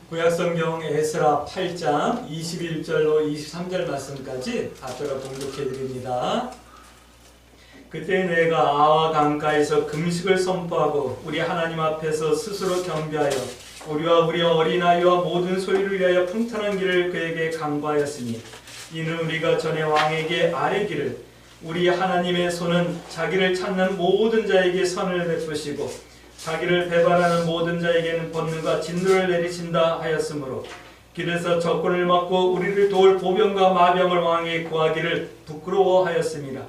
구약성경 에스라 8장 21절로 23절 말씀까지 앞서가 봉독해 드립니다. 그때 내가 아와 강가에서 금식을 선포하고 우리 하나님 앞에서 스스로 경배하여 우리와 우리 어린아이와 모든 소유를 위하여 평탄한 길을 그에게 강구하였으니 이는 우리가 전에 왕에게 아뢰기를 우리 하나님의 손은 자기를 찾는 모든 자에게 선을 베푸시고 자기를 배반하는 모든 자에게는 권능과 진노를 내리신다 하였으므로 길에서 적군을 막고 우리를 도울 보병과 마병을 왕에게 구하기를 부끄러워하였습니다.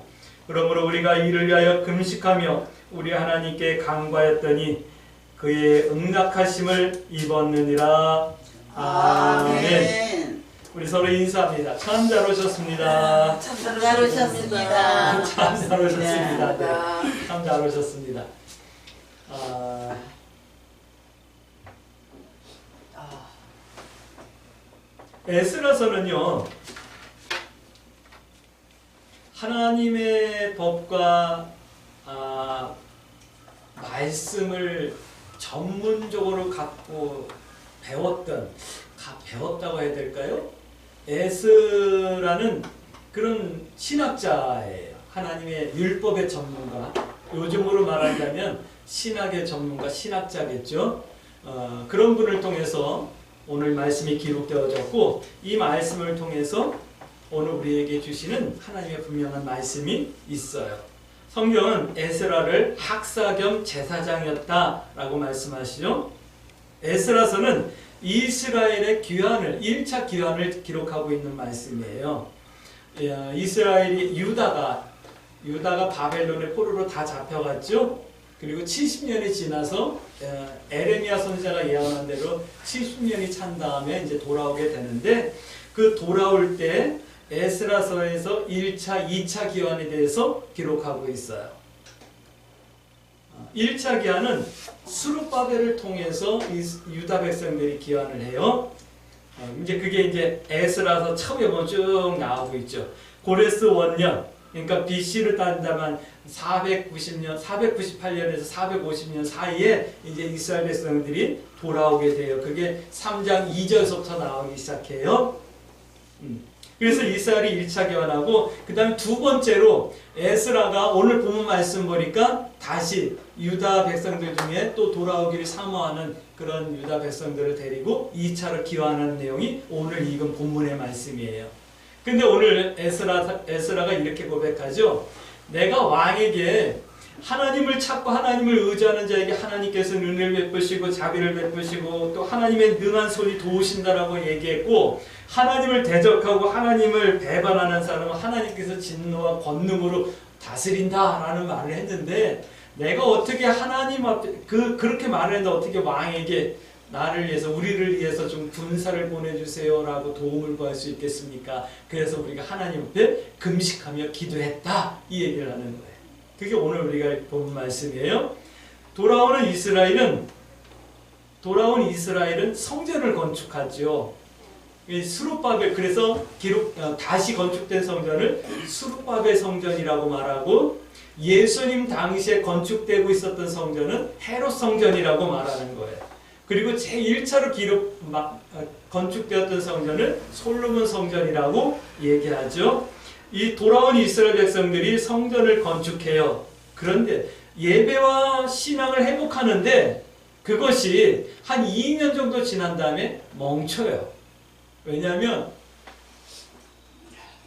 그러므로 우리가 이를 위하여 금식하며 우리 하나님께 간구하였더니 그의 응답하심을 입었느니라. 아멘. 우리 서로 인사합니다. 참 잘 오셨습니다. 참 잘 오셨습니다. 참 잘 오셨습니다. 네. 참 잘 오셨습니다. 에스라서는요, 하나님의 법과 말씀을 전문적으로 갖고 배웠다고 해야 될까요? 에스라는 그런 신학자예요. 하나님의 율법의 전문가. 요즘으로 말한다면 신학의 전문가, 신학자겠죠. 그런 분을 통해서 오늘 말씀이 기록되어졌고, 이 말씀을 통해서 오늘 우리에게 주시는 하나님의 분명한 말씀이 있어요. 성경은 에스라를 학사 겸 제사장이었다라고 말씀하시죠. 에스라서는 이스라엘의 귀환을, 1차 귀환을 기록하고 있는 말씀이에요. 이스라엘이 유다가 바벨론의 포로로 다 잡혀갔죠. 그리고 70년이 지나서 에레미야 선지자가 예언한 대로 70년이 찬 다음에 이제 돌아오게 되는데, 그 돌아올 때 에스라서에서 1차, 2차 기환에 대해서 기록하고 있어요. 1차 기환은 스룹바벨을 통해서 유다 백성들이 기환을 해요. 이제 그게 이제 에스라서 처음에 보면 쭉 나오고 있죠. 고레스 원년, 그러니까 BC를 따진다면 498년에서 450년 사이에 이제 이스라엘 백성들이 돌아오게 돼요. 그게 3장 2절부터 나오기 시작해요. 그래서 이스라엘이 1차 기환하고, 그 다음에 두 번째로 에스라가 오늘 본문 말씀 보니까 다시 유다 백성들 중에 또 돌아오기를 사모하는 그런 유다 백성들을 데리고 2차로 기환하는 내용이 오늘 읽은 본문의 말씀이에요. 근데 오늘 에스라가 이렇게 고백하죠. 내가 왕에게 하나님을 찾고 하나님을 의지하는 자에게 하나님께서 은혜를 베푸시고 자비를 베푸시고 또 하나님의 능한 손이 도우신다라고 얘기했고, 하나님을 대적하고 하나님을 배반하는 사람은 하나님께서 진노와 권능으로 다스린다라는 말을 했는데, 내가 어떻게 하나님 앞에 그렇게 말을 했는데 어떻게 왕에게 나를 위해서, 우리를 위해서 좀 군사를 보내주세요 라고 도움을 구할 수 있겠습니까? 그래서 우리가 하나님 앞에 금식하며 기도했다, 이 얘기를 하는 거예요. 그게 오늘 우리가 본 말씀이에요. 돌아온 이스라엘은 성전을 건축하죠. 스룹바벨, 그래서 다시 건축된 성전을 스룹바벨 성전이라고 말하고, 예수님 당시에 건축되고 있었던 성전은 헤롯 성전이라고 말하는 거예요. 그리고 제1차로 건축되었던 성전을 솔로몬 성전이라고 얘기하죠. 이 돌아온 이스라엘 백성들이 성전을 건축해요. 그런데 예배와 신앙을 회복하는데 그것이 한 2년 정도 지난 다음에 멈춰요. 왜냐하면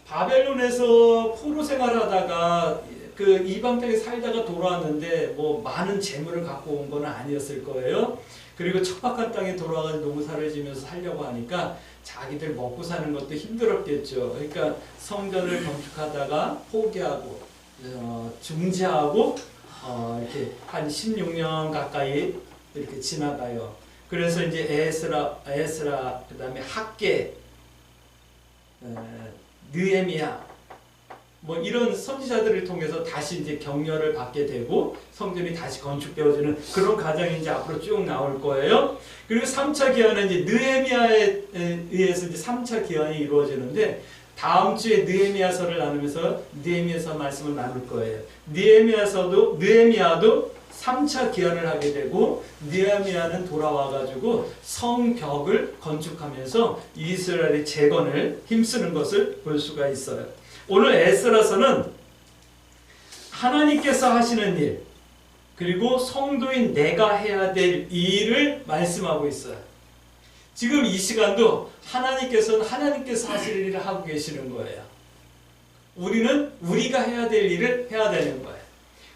바벨론에서 포로 생활하다가 그 이방 땅에 살다가 돌아왔는데 뭐 많은 재물을 갖고 온 건 아니었을 거예요. 그리고 척박한 땅에 돌아가서 농사를 지면서 살려고 하니까 자기들 먹고 사는 것도 힘들었겠죠. 그러니까 성전을 건축하다가 포기하고 중지하고 이렇게 한 16년 가까이 이렇게 지나가요. 그래서 이제 에스라, 그다음에 학개, 느헤미야, 뭐 이런 선지자들을 통해서 다시 이제 격려를 받게 되고 성전이 다시 건축되어지는 그런 과정이 이제 앞으로 쭉 나올 거예요. 그리고 3차 기원은 이제 느헤미야에 의해서 이제 3차 기원이 이루어지는데, 다음 주에 느헤미야서를 나누면서 느헤미야서 말씀을 나눌 거예요. 느헤미야도 3차 기한을 하게 되고 느헤미야는 돌아와가지고 성벽을 건축하면서 이스라엘의 재건을 힘쓰는 것을 볼 수가 있어요. 오늘 에스라서는 하나님께서 하시는 일 그리고 성도인 내가 해야 될 일을 말씀하고 있어요. 지금 이 시간도 하나님께서는 하나님께서 하실 일을 하고 계시는 거예요. 우리는 우리가 해야 될 일을 해야 되는 거예요.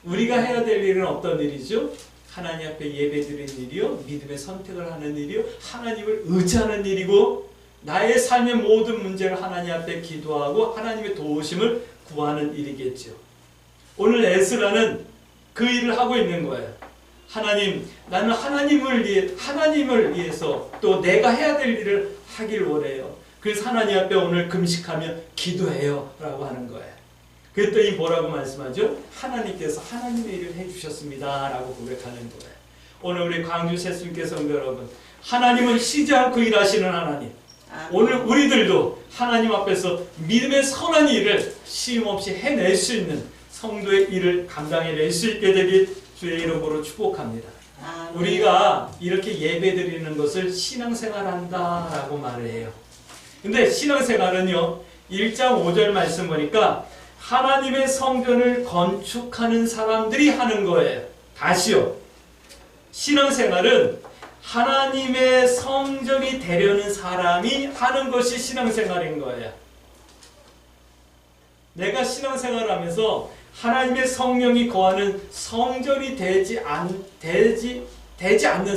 우리가 해야 될 일은 어떤 일이죠? 하나님 앞에 예배드리는 일이요, 믿음의 선택을 하는 일이요, 하나님을 의지하는 일이고 나의 삶의 모든 문제를 하나님 앞에 기도하고 하나님의 도우심을 구하는 일이겠죠. 오늘 에스라는 그 일을 하고 있는 거예요. 하나님, 나는 하나님을 위해서 또 내가 해야 될 일을 하길 원해요. 그래서 하나님 앞에 오늘 금식하며 기도해요 라고 하는 거예요. 그랬더니 뭐라고 말씀하죠? 하나님께서 하나님의 일을 해주셨습니다 라고 고백하는 거예요. 오늘 우리 광주 새순교 성도 여러분, 하나님은 쉬지 않고 일하시는 하나님. 오늘 우리들도 하나님 앞에서 믿음의 선한 일을 쉼없이 해낼 수 있는 성도의 일을 감당해낼 수 있게 되길 주의 이름으로 축복합니다. 우리가 이렇게 예배드리는 것을 신앙생활한다 라고 말을 해요. 근데 신앙생활은요, 1장 5절 말씀 보니까 하나님의 성전을 건축하는 사람들이 하는 거예요. 다시요. 신앙생활은 하나님의 성전이 되려는 사람이 하는 것이 신앙생활인 거예요. 내가 신앙생활을 하면서 하나님의 성령이 거하는 성전이 되지 않는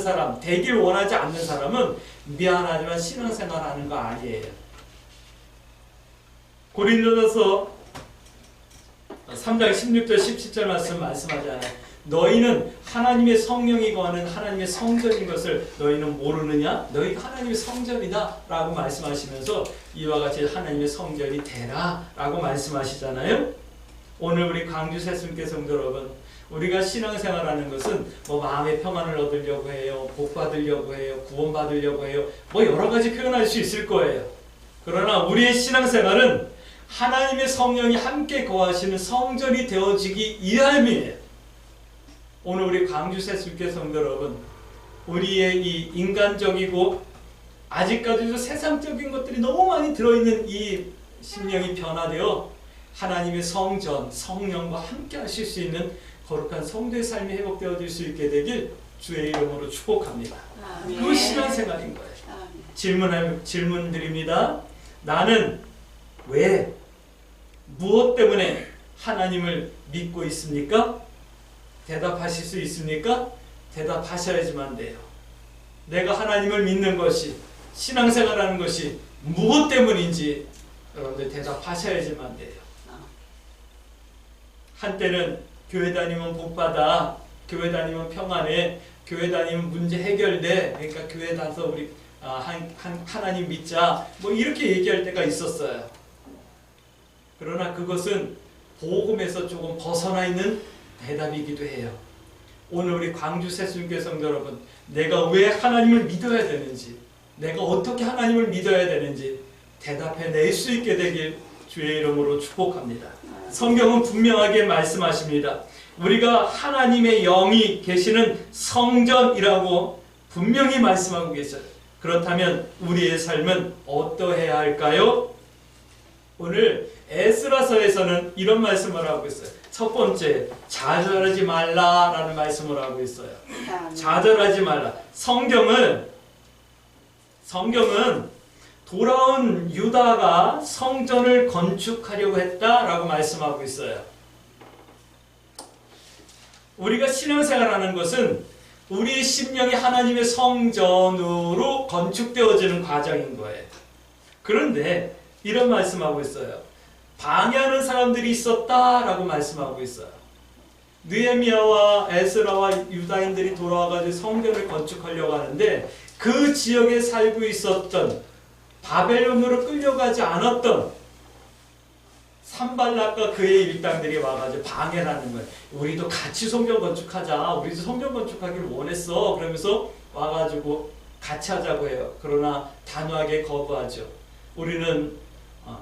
사람, 되길 원하지 않는 사람은 미안하지만 신앙생활하는 거 아니에요. 고린도전서 3장 16절 17절 말씀하잖아요. 너희는 하나님의 성령이 거하는 하나님의 성전인 것을 너희는 모르느냐? 너희가 하나님의 성전이다 라고 말씀하시면서 이와 같이 하나님의 성전이 되라 라고 말씀하시잖아요. 오늘 우리 광주 새순교 성도 여러분, 우리가 신앙생활하는 것은 뭐 마음의 평안을 얻으려고 해요, 복 받으려고 해요, 구원 받으려고 해요, 뭐 여러 가지 표현할 수 있을 거예요. 그러나 우리의 신앙생활은 하나님의 성령이 함께 거하시는 성전이 되어지기 위함이에요. 오늘 우리 광주 새순교 성도 여러분, 우리의 이 인간적이고 아직까지도 세상적인 것들이 너무 많이 들어있는 이 심령이 변화되어 하나님의 성전, 성령과 함께 하실 수 있는 거룩한 성도의 삶이 회복되어질 수 있게 되길 주의 이름으로 축복합니다. 그 신앙생활인 거예요. 질문 드립니다. 나는 왜, 무엇 때문에 하나님을 믿고 있습니까? 대답하실 수 있습니까? 대답하셔야지만 돼요. 내가 하나님을 믿는 것이, 신앙생활하는 것이 무엇 때문인지 여러분들 대답하셔야지만 돼요. 한때는 교회 다니면 복받아, 교회 다니면 평안해, 교회 다니면 문제 해결돼, 그러니까 교회 가서 우리 하나님 믿자, 뭐 이렇게 얘기할 때가 있었어요. 그러나 그것은 복음에서 조금 벗어나 있는 대답이기도 해요. 오늘 우리 광주 새순교 성도 여러분, 내가 왜 하나님을 믿어야 되는지, 내가 어떻게 하나님을 믿어야 되는지 대답해낼 수 있게 되길 주의 이름으로 축복합니다. 성경은 분명하게 말씀하십니다. 우리가 하나님의 영이 계시는 성전이라고 분명히 말씀하고 계셔요. 그렇다면 우리의 삶은 어떠해야 할까요? 오늘 에스라서에서는 이런 말씀을 하고 있어요. 첫 번째, 좌절하지 말라라는 말씀을 하고 있어요. 좌절하지 말라. 성경은 돌아온 유다가 성전을 건축하려고 했다라고 말씀하고 있어요. 우리가 신앙생활하는 것은 우리의 심령이 하나님의 성전으로 건축되어지는 과정인 거예요. 그런데 이런 말씀하고 있어요. 방해하는 사람들이 있었다라고 말씀하고 있어요. 느헤미야와 에스라와 유다인들이 돌아와가지고 성전을 건축하려고 하는데 그 지역에 살고 있었던 바벨론으로 끌려가지 않았던 산발락과 그의 일당들이 와가지고 방해를 하는 거예요. 우리도 같이 성전 건축하자. 우리도 성전 건축하기를 원했어. 그러면서 와가지고 같이 하자고 해요. 그러나 단호하게 거부하죠. 우리는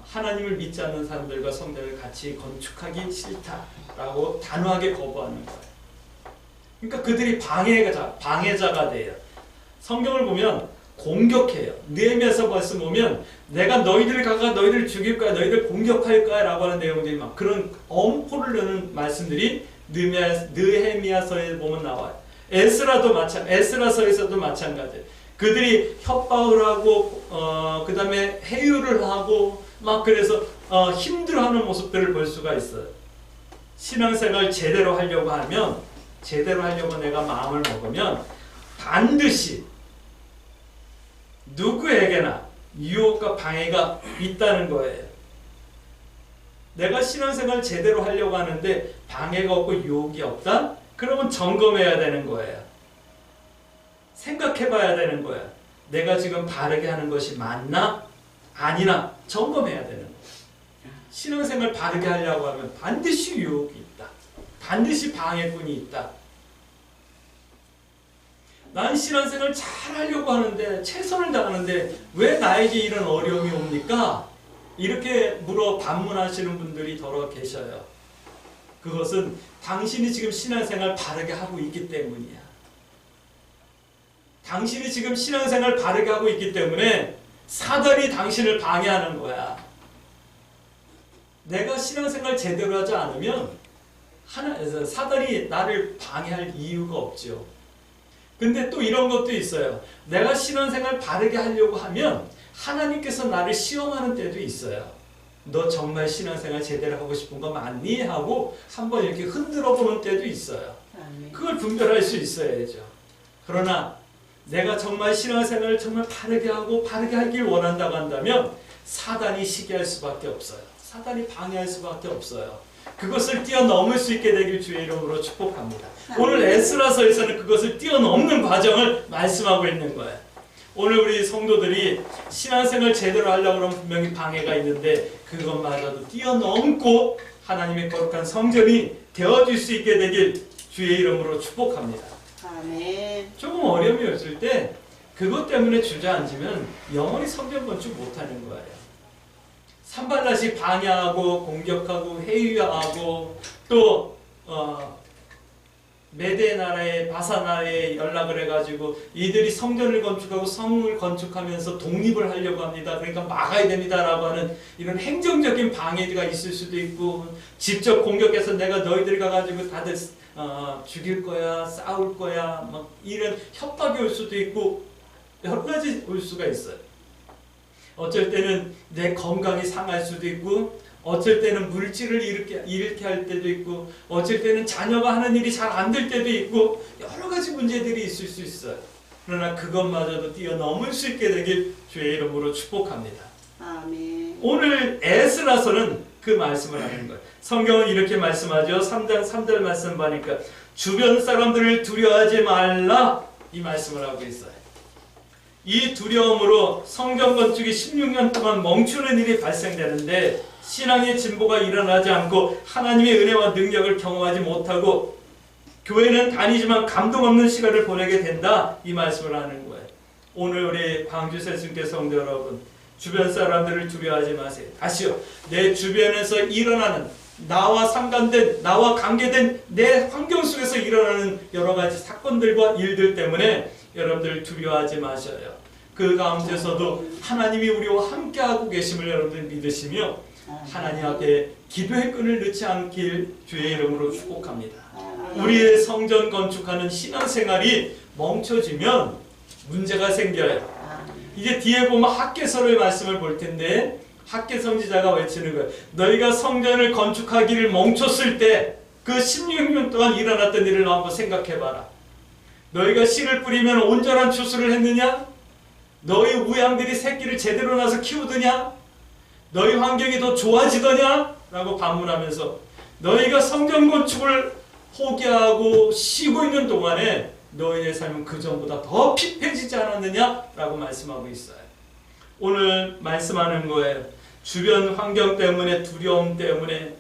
하나님을 믿지 않는 사람들과 성전을 같이 건축하기 싫다라고 단호하게 거부하는 거예요. 그러니까 그들이 방해자가 돼요. 성경을 보면 공격해요. 느헤미야서 말씀 보면 내가 너희들을 가가 너희들을 죽일 거야, 너희들 공격할 거야 라고 하는 내용들이 막 그런 엄포를 넣는 말씀들이 느헤미야서에 보면 나와요. 에스라서에서도 마찬가지예요. 그들이 협박을 하고 그 다음에 해유를 하고 막 그래서 힘들어하는 모습들을 볼 수가 있어요. 신앙생활 제대로 하려고 내가 마음을 먹으면 반드시 누구에게나 유혹과 방해가 있다는 거예요. 내가 신앙생활 제대로 하려고 하는데 방해가 없고 유혹이 없다? 그러면 점검해야 되는 거예요. 생각해 봐야 되는 거예요. 내가 지금 바르게 하는 것이 맞나? 아니나 점검해야 되는 거예요. 신앙생활 바르게 하려고 하면 반드시 유혹이 있다. 반드시 방해꾼이 있다. 난 신앙생활 잘 하려고 하는데 최선을 다하는데 왜 나에게 이런 어려움이 옵니까? 이렇게 반문하시는 분들이 더러 계셔요. 그것은 당신이 지금 신앙생활 바르게 하고 있기 때문이야. 당신이 지금 신앙생활 바르게 하고 있기 때문에 사단이 당신을 방해하는 거야. 내가 신앙생활 제대로 하지 않으면 사단이 나를 방해할 이유가 없죠. 근데 또 이런 것도 있어요. 내가 신앙생활 바르게 하려고 하면 하나님께서 나를 시험하는 때도 있어요. 너 정말 신앙생활 제대로 하고 싶은 거 맞니? 하고 한번 이렇게 흔들어 보는 때도 있어요. 그걸 분별할 수 있어야죠. 그러나 내가 정말 신앙생활을 정말 바르게 하고 바르게 하길 원한다고 한다면 사단이 시기할 수밖에 없어요. 사단이 방해할 수밖에 없어요. 그것을 뛰어넘을 수 있게 되길 주의 이름으로 축복합니다. 오늘 에스라서에서는 그것을 뛰어넘는 과정을 말씀하고 있는 거예요. 오늘 우리 성도들이 신앙생활 제대로 하려고 하면 분명히 방해가 있는데 그것마저도 뛰어넘고 하나님의 거룩한 성전이 되어질 수 있게 되길 주의 이름으로 축복합니다. 아멘. 조금 어려움이 없을 때 그것 때문에 주저앉으면 영원히 성전 건축 못하는 거예요. 산발라시 방해하고 공격하고 회유하고 또 메대 나라의 바사 나라에 연락을 해가지고 이들이 성전을 건축하고 성을 건축하면서 독립을 하려고 합니다. 그러니까 막아야 됩니다라고 하는 이런 행정적인 방해가 있을 수도 있고 직접 공격해서 내가 너희들 가가지고 다들 죽일 거야, 싸울 거야, 막 이런 협박이 올 수도 있고 여러 가지 올 수가 있어요. 어쩔 때는 내 건강이 상할 수도 있고 어쩔 때는 물질을 잃게 할 때도 있고 어쩔 때는 자녀가 하는 일이 잘 안 될 때도 있고 여러 가지 문제들이 있을 수 있어요. 그러나 그것마저도 뛰어넘을 수 있게 되길 주의 이름으로 축복합니다. 아멘. 오늘 에스라서는 그 말씀을 하는 거예요. 성경은 이렇게 말씀하죠. 3장 3절 말씀 보니까 주변 사람들을 두려워하지 말라 이 말씀을 하고 있어요. 이 두려움으로 성전 건축이 16년 동안 멈추는 일이 발생되는데 신앙의 진보가 일어나지 않고 하나님의 은혜와 능력을 경험하지 못하고 교회는 다니지만 감동 없는 시간을 보내게 된다 이 말씀을 하는 거예요. 오늘 우리 광주 세순교 성도 여러분 주변 사람들을 두려워하지 마세요. 다시요. 내 주변에서 일어나는 나와 상관된 나와 관계된 내 환경 속에서 일어나는 여러 가지 사건들과 일들 때문에 여러분들 두려워하지 마셔요. 그 가운데서도 하나님이 우리와 함께하고 계심을 여러분들 믿으시며 하나님 앞에 기도의 끈을 넣지 않길 주의 이름으로 축복합니다. 우리의 성전 건축하는 신앙생활이 멈춰지면 문제가 생겨요. 이제 뒤에 보면 학개서를 말씀을 볼 텐데 학개 선지자가 외치는 거예요. 너희가 성전을 건축하기를 멈췄을 때 그 16년 동안 일어났던 일을 한번 생각해봐라. 너희가 씨를 뿌리면 온전한 추수를 했느냐? 너희 우양들이 새끼를 제대로 낳아서 키우더냐? 너희 환경이 더 좋아지더냐? 라고 반문하면서 너희가 성전 건축을 포기하고 쉬고 있는 동안에 너희의 삶은 그 전보다 더 피폐해지지 않았느냐? 라고 말씀하고 있어요. 오늘 말씀하는 거예요. 주변 환경 때문에 두려움 때문에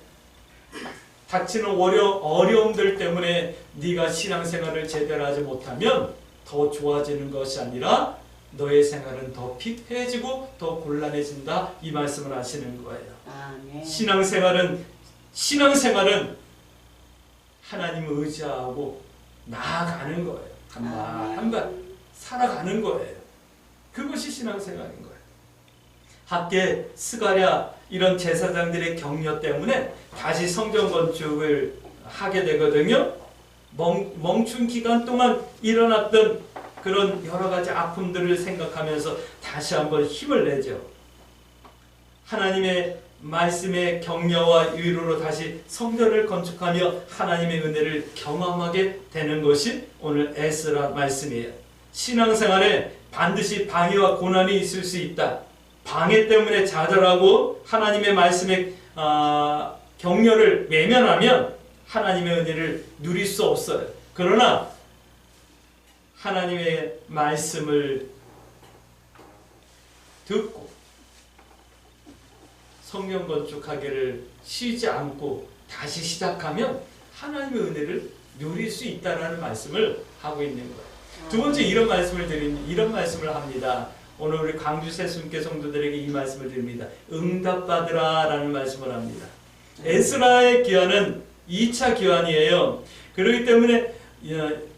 닥치는 어려움들 때문에 네가 신앙생활을 제대로 하지 못하면 더 좋아지는 것이 아니라 너의 생활은 더 피폐해지고 더 곤란해진다 이 말씀을 하시는 거예요. 아멘. 신앙생활은 하나님을 의지하고 나아가는 거예요. 한 발 한 발 살아가는 거예요. 그것이 신앙생활인 거예요. 학계, 스가랴 이런 제사장들의 격려 때문에 다시 성전 건축을 하게 되거든요. 멈춘 기간 동안 일어났던 그런 여러 가지 아픔들을 생각하면서 다시 한번 힘을 내죠. 하나님의 말씀의 격려와 위로로 다시 성전을 건축하며 하나님의 은혜를 경험하게 되는 것이 오늘 에스라 말씀이에요. 신앙생활에 반드시 방해와 고난이 있을 수 있다. 방해 때문에 좌절하고 하나님의 말씀의 격려를 외면하면 하나님의 은혜를 누릴 수 없어요. 그러나 하나님의 말씀을 듣고 성경 건축하기를 쉬지 않고 다시 시작하면 하나님의 은혜를 누릴 수 있다라는 말씀을 하고 있는 거예요. 두 번째 이런 말씀을 합니다. 오늘 우리 광주 새순교 성도들에게 이 말씀을 드립니다. 응답받으라라는 말씀을 합니다. 에스라의 기한은 2차 기한이에요. 그렇기 때문에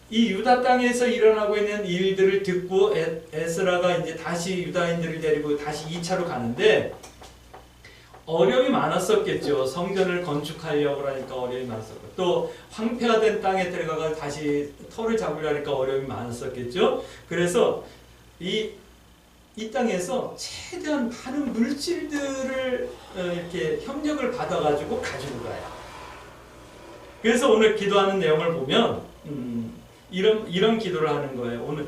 이 유다 땅에서 일어나고 있는 일들을 듣고 에스라가 이제 다시 유다인들을 데리고 다시 2차로 가는데 어려움이 많았었겠죠. 성전을 건축하려고 하니까 어려움이 많았었고 또 황폐화된 땅에 들어가서 다시 터를 잡으려니까 어려움이 많았었겠죠. 그래서 이 땅에서 최대한 많은 물질들을 이렇게 협력을 받아가지고 가지고 가요. 그래서 오늘 기도하는 내용을 보면 이런 기도를 하는 거예요. 오늘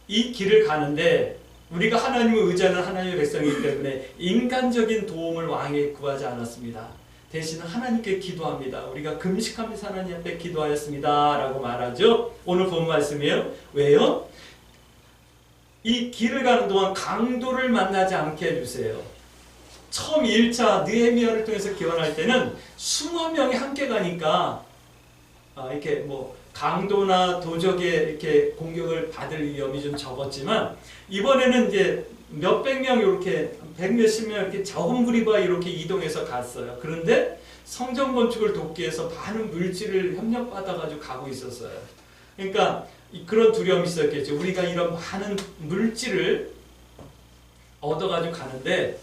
이 길을 가는데 우리가 하나님을 의지하는 하나님의 백성이기 때문에 인간적인 도움을 왕에게 구하지 않았습니다. 대신 하나님께 기도합니다. 우리가 금식하면서 하나님 앞에 기도하였습니다. 라고 말하죠. 오늘 본 말씀이에요. 왜요? 이 길을 가는 동안 강도를 만나지 않게 해주세요. 처음 1차 느헤미야를 통해서 기원할 때는 수만 명이 함께 가니까 이렇게 뭐 강도나 도적의 이렇게 공격을 받을 위험이 좀 적었지만 이번에는 이제 몇백 명 이렇게 백몇십 명 이렇게 적은 무리가 이렇게 이동해서 갔어요. 그런데 성전 건축을 돕기 위해서 많은 물질을 협력받아가지고 가고 있었어요. 그러니까 그런 두려움이 있었겠죠. 우리가 이런 많은 물질을 얻어가지고 가는데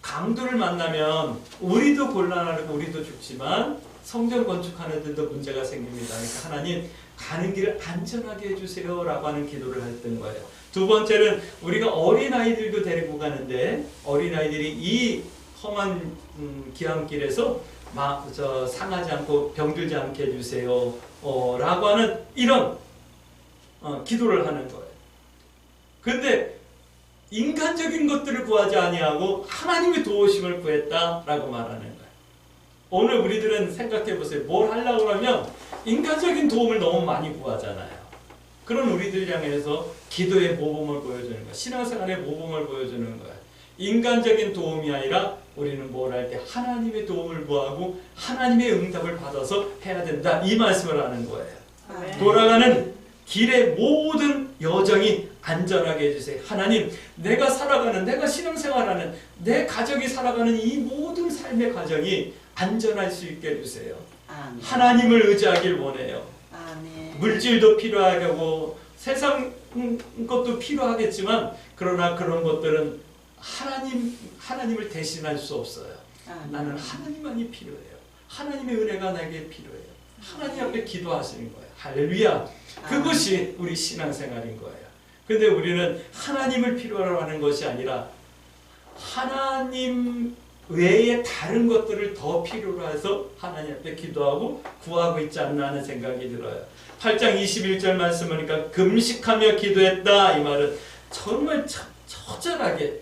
강도를 만나면 우리도 곤란하고 우리도 죽지만 성전 건축하는 데도 문제가 생깁니다. 그러니까 하나님 가는 길을 안전하게 해주세요 라고 하는 기도를 했던 거예요. 두 번째는 우리가 어린아이들도 데리고 가는데 어린아이들이 이 험한 기암길에서 상하지 않고 병들지 않게 해주세요 라고 하는 이런 기도를 하는 거예요. 그런데 인간적인 것들을 구하지 아니하고 하나님의 도우심을 구했다라고 말하는 거예요. 오늘 우리들은 생각해 보세요. 뭘 하려고 하면 인간적인 도움을 너무 많이 구하잖아요. 그런 우리들 향해서 기도의 모범을 보여주는 거예요. 신앙생활의 모범을 보여주는 거예요. 인간적인 도움이 아니라 우리는 뭘 할 때 하나님의 도움을 구하고 하나님의 응답을 받아서 해야 된다. 이 말씀을 하는 거예요. 아멘. 돌아가는 길의 모든 여정이 안전하게 해주세요. 하나님, 내가 살아가는, 내가 신앙생활하는, 내 가족이 살아가는 이 모든 삶의 과정이 안전할 수 있게 해주세요. 아멘. 하나님을 의지하길 원해요. 아멘. 물질도 필요하고 세상 것도 필요하겠지만 그러나 그런 것들은 하나님을 대신할 수 없어요. 아멘. 나는 하나님만이 필요해요. 하나님의 은혜가 나에게 필요해요. 하나님 앞에 기도하시는 거예요. 할렐루야. 그것이 우리 신앙생활인 거예요. 근데 우리는 하나님을 필요로 하는 것이 아니라 하나님 외에 다른 것들을 더 필요로 해서 하나님 앞에 기도하고 구하고 있지 않나 하는 생각이 들어요. 8장 21절 말씀하니까 금식하며 기도했다. 이 말은 정말 처절하게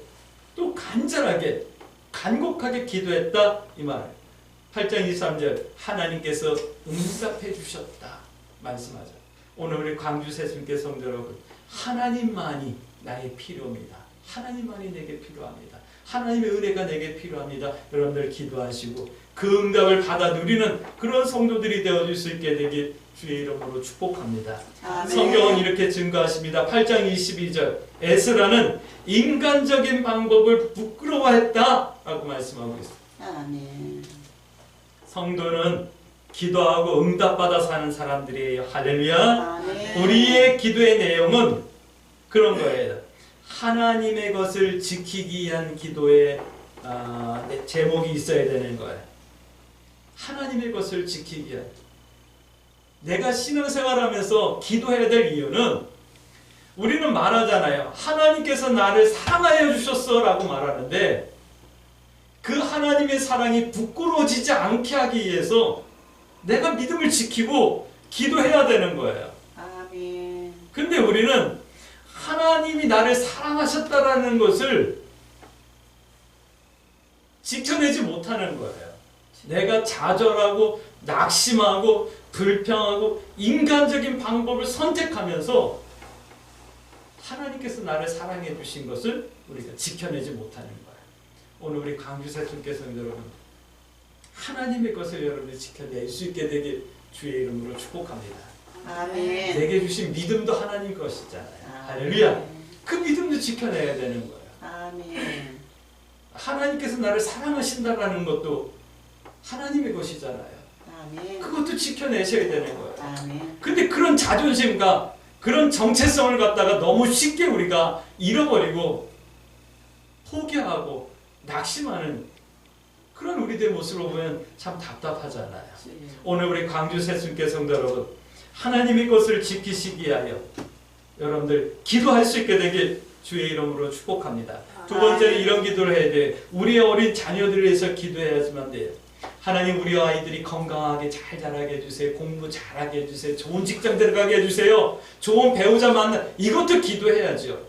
또 간절하게 간곡하게 기도했다. 이 말. 8장 23절 하나님께서 응답해 주셨다. 말씀하죠. 오늘 우리 광주 새순교 성도 여러분, 하나님만이 나의 필요입니다. 하나님만이 내게 필요합니다. 하나님의 은혜가 내게 필요합니다. 여러분들 기도하시고 그 응답을 받아 누리는 그런 성도들이 되어줄 수 있게 되길 주의 이름으로 축복합니다. 아멘. 성경은 이렇게 증거하십니다. 8장 22절 에스라는 인간적인 방법을 부끄러워했다 라고 말씀하고 있습니다. 아멘. 성도는 기도하고 응답받아 사는 사람들이에요. 할렐루야. 아멘. 우리의 기도의 내용은 그런 거예요. 하나님의 것을 지키기 위한 기도의 제목이 있어야 되는 거예요. 하나님의 것을 지키기 위한. 내가 신앙생활하면서 기도해야 될 이유는 우리는 말하잖아요. 하나님께서 나를 사랑하여 주셨어 라고 말하는데 그 하나님의 사랑이 부끄러워지지 않게 하기 위해서 내가 믿음을 지키고 기도해야 되는 거예요. 아멘. 근데 우리는 하나님이 나를 사랑하셨다라는 것을 지켜내지 못하는 거예요. 내가 좌절하고 낙심하고 불평하고 인간적인 방법을 선택하면서 하나님께서 나를 사랑해 주신 것을 우리가 지켜내지 못하는 거예요. 오늘 우리 광주사촌께서 여러분 하나님의 것을 여러분이 지켜낼 수 있게 되길 주의 이름으로 축복합니다. 아멘. 내게 주신 믿음도 하나님 것이잖아요. 할렐루야. 그 믿음도 지켜내야 되는 거예요. 아멘. 하나님께서 나를 사랑하신다라는 것도 하나님의 것이잖아요. 아멘. 그것도 지켜내셔야 되는 거예요. 아멘. 근데 그런 자존심과 그런 정체성을 갖다가 너무 쉽게 우리가 잃어버리고 포기하고 낙심하는 그런 우리들의 모습을 보면 참 답답하잖아요. 오늘 우리 광주 새순교 성도 여러분 하나님의 것을 지키시기 위하여 여러분들 기도할 수 있게 되길 주의 이름으로 축복합니다. 두 번째는 이런 기도를 해야 돼요. 우리의 어린 자녀들을 위해서 기도해야지만 돼요. 하나님 우리 아이들이 건강하게 잘 자라게 해주세요. 공부 잘하게 해주세요. 좋은 직장 들어가게 해주세요. 좋은 배우자 만나 이것도 기도해야죠.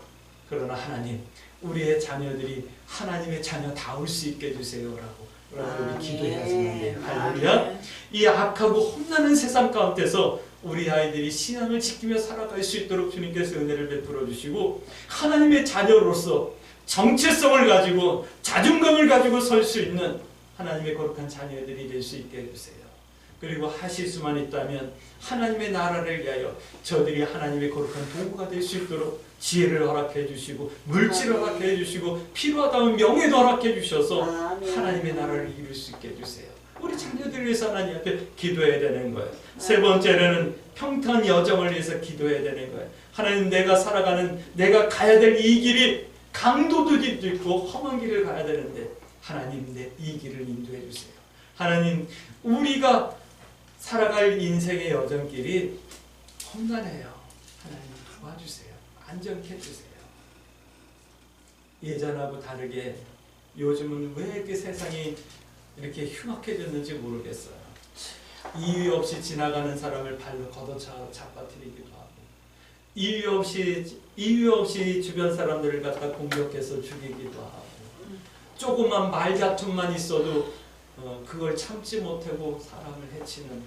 그러나 하나님 우리의 자녀들이 하나님의 자녀다울 수 있게 해주세요라고 우리 기도해야지만 돼요. 할렐루야. 이 악하고 험난한 세상 가운데서 우리 아이들이 신앙을 지키며 살아갈 수 있도록 주님께서 은혜를 베풀어 주시고 하나님의 자녀로서 정체성을 가지고 자존감을 가지고 설 수 있는 하나님의 거룩한 자녀들이 될 수 있게 해주세요. 그리고 하실 수만 있다면 하나님의 나라를 위하여 저들이 하나님의 거룩한 도구가 될 수 있도록 지혜를 허락해 주시고 물질을 허락해 주시고 필요하다면 명예도 허락해 주셔서 하나님의 나라를 이룰 수 있게 해주세요. 우리 자녀들을 위해서 하나님 앞에 기도해야 되는 거예요. 세 번째는 평탄 여정을 위해서 기도해야 되는 거예요. 하나님 내가 살아가는 내가 가야 될 이 길이 강도도 있고 험한 길을 가야 되는데 하나님 내 이 길을 인도해 주세요. 하나님 우리가 살아갈 인생의 여정길이 험난해요. 하나님 도와주세요. 안정케 해주세요. 예전하고 다르게 요즘은 왜 이렇게 세상이 이렇게 흉악해졌는지 모르겠어요. 이유 없이 지나가는 사람을 발로 걷어잡아뜨리기도 하고 이유 없이 주변 사람들을 갖다 공격해서 죽이기도 하고 조그만 말다툼만 있어도 그걸 참지 못하고 사람을 해치는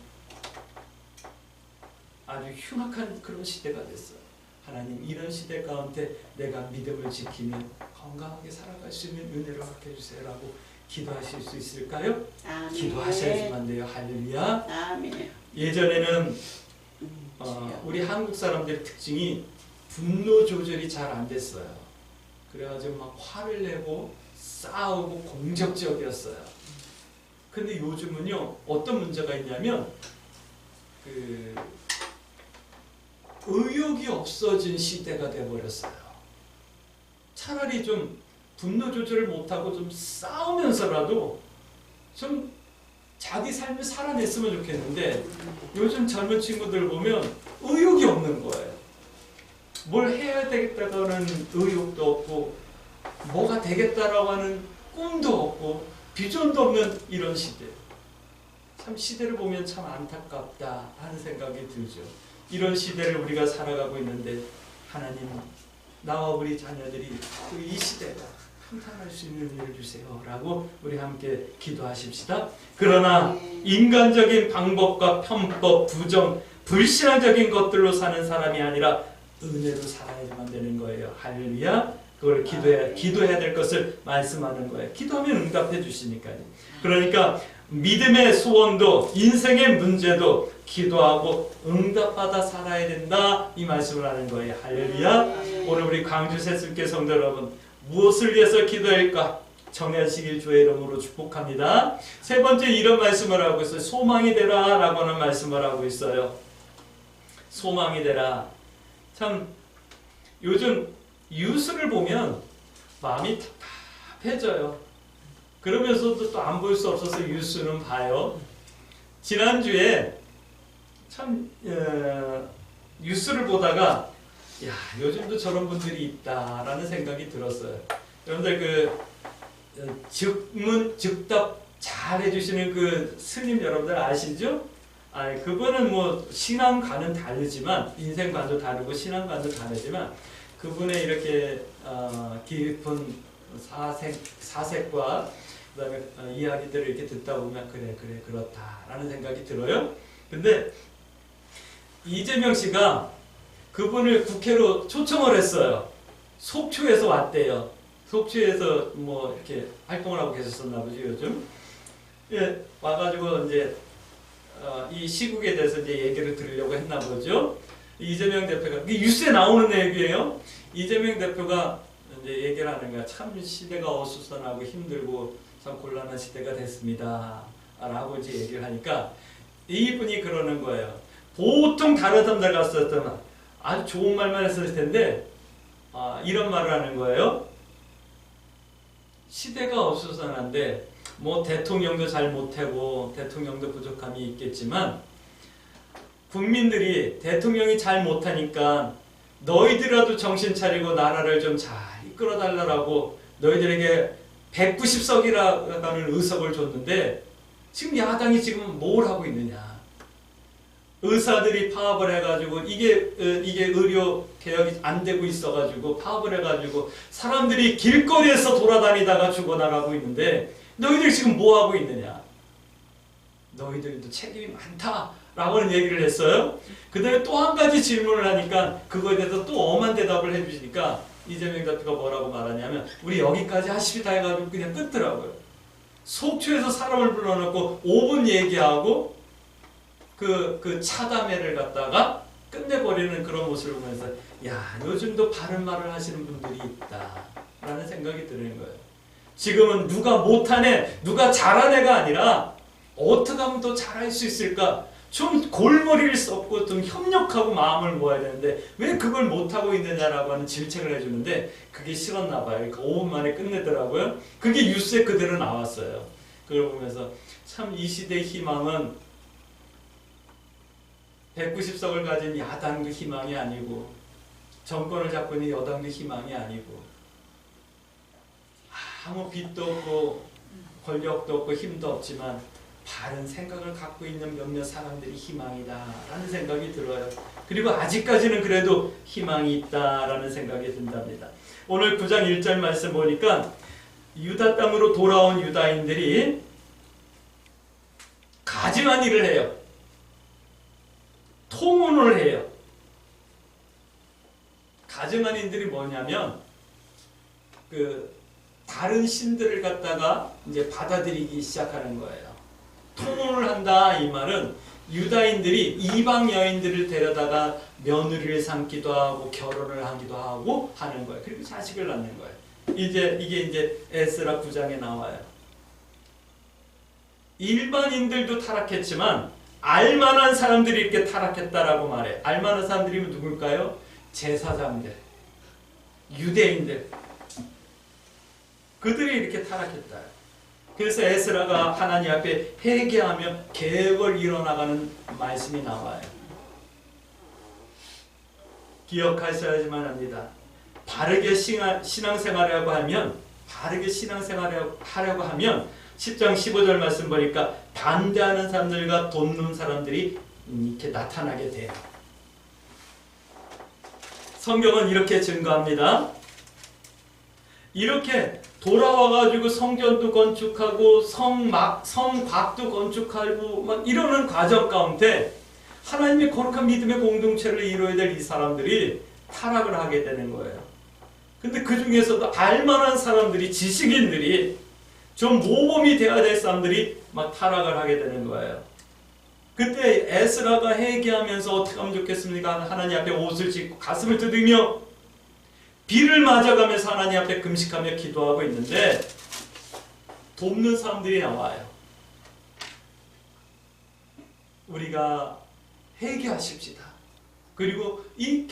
아주 흉악한 그런 시대가 됐어요. 하나님 이런 시대 가운데 내가 믿음을 지키며 건강하게 살아갈 수 있는 은혜를 허락해 주세요라고 기도하실 수 있을까요? 아멘. 기도하셔야지만 돼요. 할렐루야. 아멘. 예전에는 우리 한국 사람들의 특징이 분노 조절이 잘 안 됐어요. 그래가지고 막 화를 내고 싸우고 공격적이었어요. 근데 요즘은요 어떤 문제가 있냐면 의욕이 없어진 시대가 돼버렸어요. 차라리 좀 분노 조절을 못하고 좀 싸우면서라도 좀 자기 삶을 살아냈으면 좋겠는데 요즘 젊은 친구들 보면 의욕이 없는 거예요. 뭘 해야 되겠다고 하는 의욕도 없고 뭐가 되겠다라고 하는 꿈도 없고 비전도 없는 이런 시대. 참 시대를 보면 참 안타깝다 하는 생각이 들죠. 이런 시대를 우리가 살아가고 있는데 하나님 나와 우리 자녀들이 이 시대가 평탄할 수 있는 은혜를 주세요 라고 우리 함께 기도하십시다. 그러나 인간적인 방법과 편법, 부정, 불신앙적인 것들로 사는 사람이 아니라 은혜로 살아야만 되는 거예요. 할렐루야. 그걸 기도해야 될 것을 말씀하는 거예요. 기도하면 응답해 주시니까요. 그러니까 믿음의 소원도 인생의 문제도 기도하고 응답받아 살아야 된다 이 말씀을 하는 거예요. 할렐루야. 오늘 우리 광주 새순교 성도 여러분 무엇을 위해서 기도할까? 정하시길 주의 이름으로 축복합니다. 세 번째 이런 말씀을 하고 있어요. 소망이 되라 라고 하는 말씀을 하고 있어요. 소망이 되라. 참 요즘 뉴스를 보면 마음이 답답해져요. 그러면서도 또 안 볼 수 없어서 뉴스는 봐요. 지난주에 참 뉴스를 보다가 야 요즘도 저런 분들이 있다라는 생각이 들었어요. 여러분들 즉문 즉답 잘 해주시는 그 스님 여러분들 아시죠? 그분은 뭐 신앙관은 다르지만 인생관도 다르고 신앙관도 다르지만 그분의 이렇게 깊은 사색과 그다음에 이야기들을 이렇게 듣다 보면 그래 그렇다라는 생각이 들어요. 근데 이재명 씨가 그분을 국회로 초청을 했어요. 속초에서 왔대요. 속초에서 뭐 이렇게 활동을 하고 계셨었나 보죠 요즘. 예, 와가지고 이제 이 시국에 대해서 이제 얘기를 들으려고 했나 보죠. 이재명 대표가 이게 뉴스에 나오는 얘기예요. 이재명 대표가 이제 얘기를 하는 거야. 참 시대가 어수선하고 힘들고 참 곤란한 시대가 됐습니다. 라고 이제 얘기를 하니까 이분이 그러는 거예요. 보통 다른 사람들 갔었다면 아주 좋은 말만 했을 텐데 이런 말을 하는 거예요. 시대가 어수선한데 뭐 대통령도 잘 못하고 대통령도 부족함이 있겠지만 국민들이 대통령이 잘 못하니까 너희들이라도 정신 차리고 나라를 좀 잘 이끌어 달라고 너희들에게 190석이라는 의석을 줬는데 지금 야당이 지금 뭘 하고 있느냐. 의사들이 파업을 해가지고 이게 의료 개혁이 안 되고 있어가지고 파업을 해가지고 사람들이 길거리에서 돌아다니다가 죽어나가고 있는데 너희들 지금 뭐 하고 있느냐. 너희들도 책임이 많다라고 하는 얘기를 했어요. 그 다음에 또 한 가지 질문을 하니까 그거에 대해서 또 엄한 대답을 해주시니까 이재명 대표가 뭐라고 말하냐면 우리 여기까지 하십시다 해가지고 그냥 끊더라고요. 속초에서 사람을 불러놓고 5분 얘기하고 그 차담회를 갖다가 끝내버리는 그런 모습을 보면서 야 요즘도 바른 말을 하시는 분들이 있다 라는 생각이 드는 거예요. 지금은 누가 못한 애 누가 잘한 애가 아니라 어떻게 하면 더 잘할 수 있을까 좀 골머리를 썩고 좀 협력하고 마음을 모아야 되는데 왜 그걸 못하고 있느냐라고 하는 질책을 해주는데 그게 싫었나 봐요. 그러니까 5분 만에 끝내더라고요. 그게 뉴스에 그대로 나왔어요. 그걸 보면서 참 이 시대의 희망은 190석을 가진 야당도 희망이 아니고 정권을 잡고 있는 여당도 희망이 아니고 아무 빚도 없고 권력도 없고 힘도 없지만 바른 생각을 갖고 있는 몇몇 사람들이 희망이다라는 생각이 들어요. 그리고 아직까지는 그래도 희망이 있다라는 생각이 든답니다. 오늘 9장 1절 말씀 보니까 유다 땅으로 돌아온 유다인들이 가증한 일을 해요. 통혼을 해요. 가증한 일들이 뭐냐면 다른 신들을 갖다가 이제 받아들이기 시작하는 거예요. 통혼을 한다 이 말은 유다인들이 이방 여인들을 데려다가 며느리를 삼기도 하고 결혼을 하기도 하고 하는 거예요. 그리고 자식을 낳는 거예요. 이게 이제 에스라 9장에 나와요. 일반인들도 타락했지만 알만한 사람들이 이렇게 타락했다라고 말해. 알만한 사람들이면 누굴까요? 제사장들, 유대인들. 그들이 이렇게 타락했다. 그래서 에스라가 하나님 앞에 회개하며 개혁을 이뤄나가는 말씀이 나와요. 기억하셔야지만 합니다. 바르게 신앙생활하려고 하면 10장 15절 말씀 보니까 반대하는 사람들과 돕는 사람들이 이렇게 나타나게 돼요. 성경은 이렇게 증거합니다. 이렇게 돌아와가지고 성전도 건축하고 성곽도 건축하고 막 이러는 과정 가운데 하나님의 거룩한 믿음의 공동체를 이루어야 될 이 사람들이 타락을 하게 되는 거예요. 근데 그 중에서도 알만한 사람들이, 지식인들이, 좀 모범이 되어야 될 사람들이 막 타락을 하게 되는 거예요. 그때 에스라가 회개하면서 어떻게 하면 좋겠습니까? 하나님 앞에 옷을 찢고 가슴을 두드리며 비를 맞아가면서 하나님 앞에 금식하며 기도하고 있는데 돕는 사람들이 나와요. 우리가 회개하십시다. 그리고 이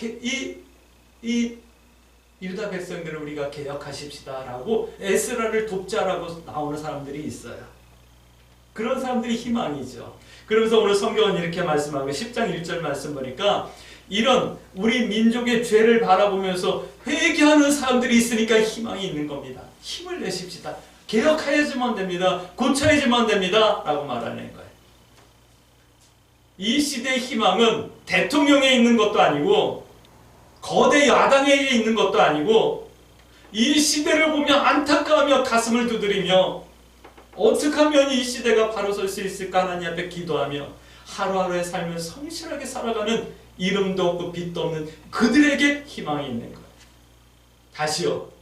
유다 백성들을 우리가 개혁하십시다라고 에스라를 돕자라고 나오는 사람들이 있어요. 그런 사람들이 희망이죠. 그러면서 오늘 성경은 이렇게 말씀하고 10장 1절 말씀 보니까 이런 우리 민족의 죄를 바라보면서 회개하는 사람들이 있으니까 희망이 있는 겁니다. 힘을 내십시다. 개혁해야지만 됩니다. 고쳐야지만 됩니다. 라고 말하는 거예요. 이 시대의 희망은 대통령에 있는 것도 아니고 거대 야당에 있는 것도 아니고 이 시대를 보며 안타까워하며 가슴을 두드리며 어떻게 하면 이 시대가 바로 설 수 있을까 하나님 앞에 기도하며 하루하루의 삶을 성실하게 살아가는 이름도 없고 빛도 없는 그들에게 희망이 있는 거예요. 다시요.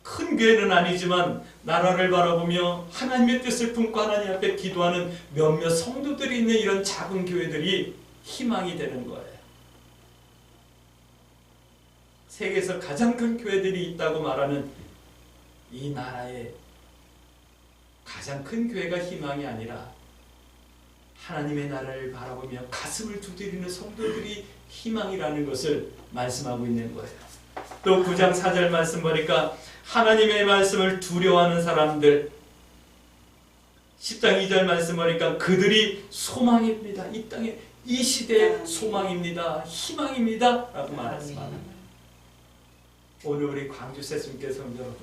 큰 교회는 아니지만 나라를 바라보며 하나님의 뜻을 품고 하나님 앞에 기도하는 몇몇 성도들이 있는 이런 작은 교회들이 희망이 되는 거예요. 세계에서 가장 큰 교회들이 있다고 말하는 이 나라의 가장 큰 교회가 희망이 아니라 하나님의 나라를 바라보며 가슴을 두드리는 성도들이 희망이라는 것을 말씀하고 있는 거예요. 또 9장 4절 말씀 보니까 하나님의 말씀을 두려워하는 사람들, 10장 2절 말씀 보니까 그들이 소망입니다. 이 땅에 이 시대의 소망입니다. 희망입니다. 라고 말씀하는 거예요. 오늘 우리 광주 세순교회 성도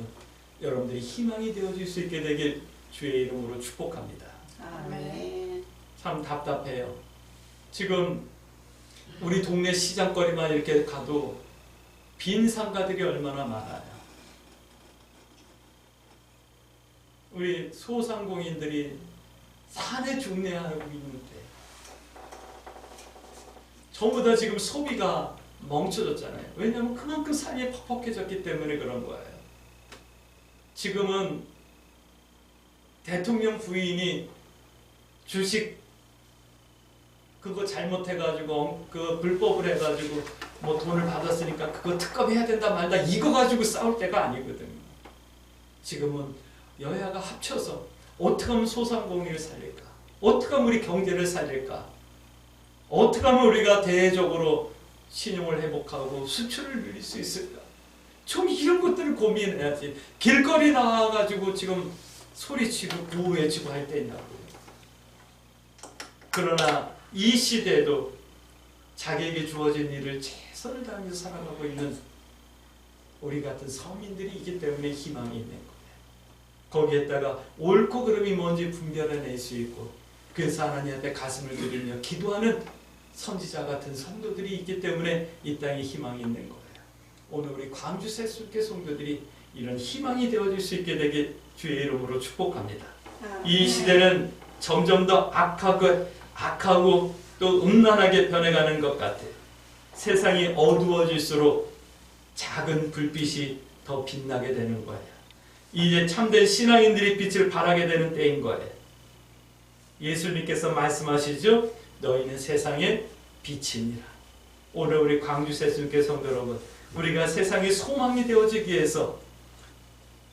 여러분들이 희망이 되어질 수 있게 되길 주의 이름으로 축복합니다. 아멘. 참 답답해요. 지금 우리 동네 시장거리만 이렇게 가도 빈 상가들이 얼마나 많아요. 우리 소상공인들이 산에 중내하고 있는데 전부 다 지금 소비가 멈춰졌잖아요. 왜냐하면 그만큼 삶이 퍽퍽해졌기 때문에 그런 거예요. 지금은 대통령 주식 그거 잘못해가지고 그 불법을 해가지고 뭐 돈을 받았으니까 그거 특검해야 된다 말다 이거 가지고 싸울 때가 아니거든요. 지금은 여야가 합쳐서 어떻게 하면 소상공인을 살릴까? 어떻게 하면 우리 경제를 살릴까? 어떻게 하면 우리가 대외적으로 신용을 회복하고 수출을 늘릴 수 있을까? 좀 이런 것들을 고민해야지. 길거리 나와가지고 지금 소리치고 구호외치고 할 때 있나고요. 그러나 이 시대에도 자기에게 주어진 일을 최선을 다하면서 살아가고 있는 우리 같은 서민들이 있기 때문에 희망이 있는 거예요. 거기에다가 옳고 그름이 뭔지 분별해낼 수 있고 그래서 하나님 앞에 가슴을 들이며 기도하는 선지자 같은 성도들이 있기 때문에 이 땅에 희망이 있는 거예요. 오늘 우리 광주 세순교회 성도들이 이런 희망이 되어질 수 있게 되길 주의 이름으로 축복합니다. 이 시대는 점점 더 악하고 또 음란하게 변해가는 것 같아요. 세상이 어두워질수록 작은 불빛이 더 빛나게 되는 거예요. 이제 참된 신앙인들이 빛을 발하게 되는 때인 거예요. 예수님께서 말씀하시죠. 너희는 세상의 빛이니라. 오늘 우리 광주 세순교회 성도 여러분, 우리가 세상의 소망이 되어지기 위해서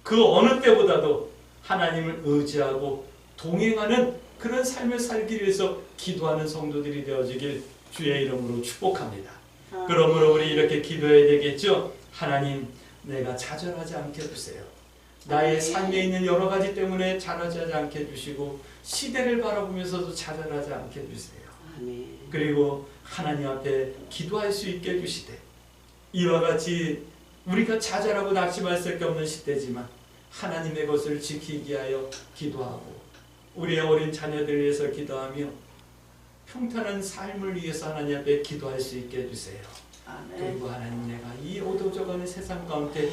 그 어느 때보다도 하나님을 의지하고 동행하는 그런 삶을 살기 위해서 기도하는 성도들이 되어지길 주의 이름으로 축복합니다. 그러므로 우리 이렇게 기도해야 되겠죠. 하나님, 내가 좌절하지 않게 해주세요. 나의 삶에 있는 여러 가지 때문에 좌절하지 않게 해주시고 시대를 바라보면서도 좌절하지 않게 해주세요. 그리고 하나님 앞에 기도할 수 있게 해주시되 이와 같이 우리가 좌절하고 낙심할 수밖에 없는 시대지만 하나님의 것을 지키기 위하여 기도하고 우리의 어린 자녀들을 위해서 기도하며 평탄한 삶을 위해서 하나님 앞에 기도할 수 있게 해주세요. 그리고 하나님, 내가 이 어두워져가는 세상 가운데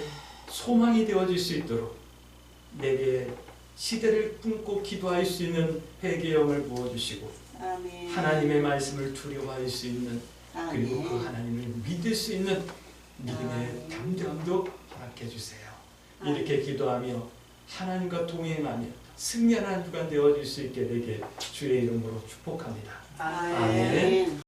소망이 되어질 수 있도록 내게 시대를 품고 기도할 수 있는 회개의 영을 부어주시고 하나님의 말씀을 두려워할 수 있는 그리고 그 하나님을 믿을 수 있는 믿음의 담대함도 허락해 주세요. 이렇게 기도하며 하나님과 동행하며 승리하는 한 주간 되어질 수 있게 되게 주의 이름으로 축복합니다. 아멘.